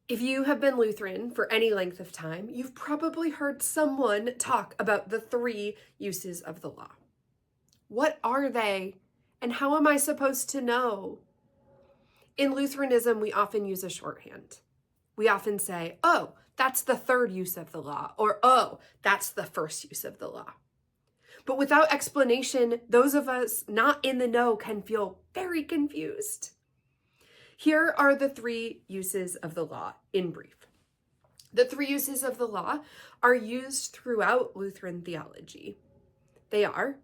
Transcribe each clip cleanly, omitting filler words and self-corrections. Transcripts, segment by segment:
If you have been Lutheran for any length of time, you've probably heard someone talk about the three uses of the law. What are they, and how am I supposed to know? In Lutheranism, we often use a shorthand. We often say, oh, that's the third use of the law, or oh, that's the first use of the law. But without explanation, those of us not in the know can feel very confused. Here are the three uses of the law in brief. The three uses of the law are used throughout Lutheran theology. They are: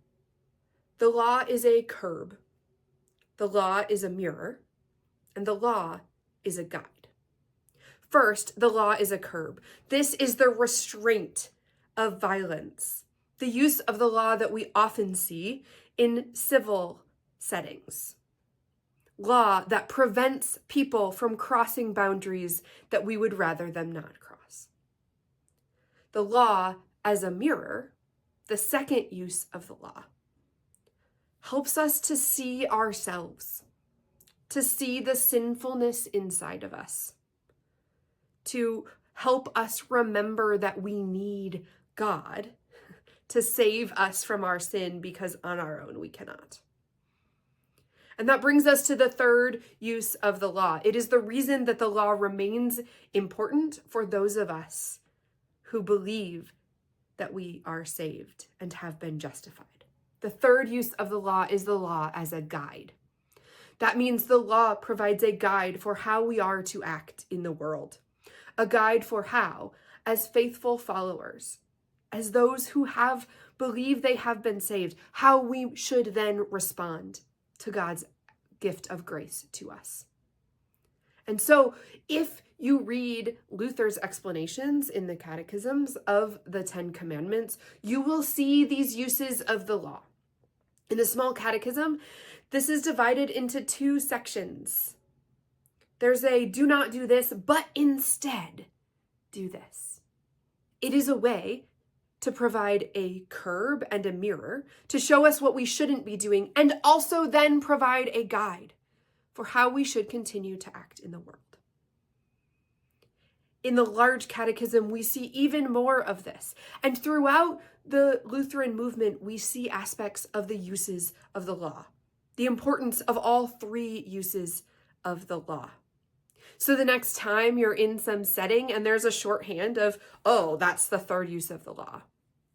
the law is a curb, the law is a mirror, and the law is a guide. First, the law is a curb. This is the restraint of violence, the use of the law that we often see in civil settings. Law that prevents people from crossing boundaries that we would rather them not cross. The law as a mirror, the second use of the law, helps us to see ourselves, to see the sinfulness inside of us, to help us remember that we need God to save us from our sin because on our own we cannot. And that brings us to the third use of the law. It is the reason that the law remains important for those of us who believe that we are saved and have been justified. The third use of the law is the law as a guide. That means the law provides a guide for how we are to act in the world, a guide for how, as faithful followers, as those who have believed they have been saved, how we should then respond to God's gift of grace to us. And so if you read Luther's explanations in the catechisms of the Ten Commandments, you will see these uses of the law. In the small catechism, this is divided into two sections. There's a do not do this, but instead do this. It is a way to provide a curb and a mirror to show us what we shouldn't be doing, and also then provide a guide for how we should continue to act in the world. In the large catechism, we see even more of this. And throughout the Lutheran movement, we see aspects of the uses of the law, the importance of all three uses of the law. So the next time you're in some setting and there's a shorthand of, oh, that's the third use of the law,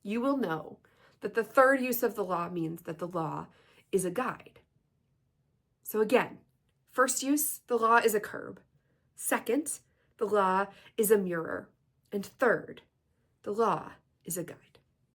you will know that the third use of the law means that the law is a guide. So again, first use, the law is a curb. Second, the law is a mirror. And third, the law is a guide.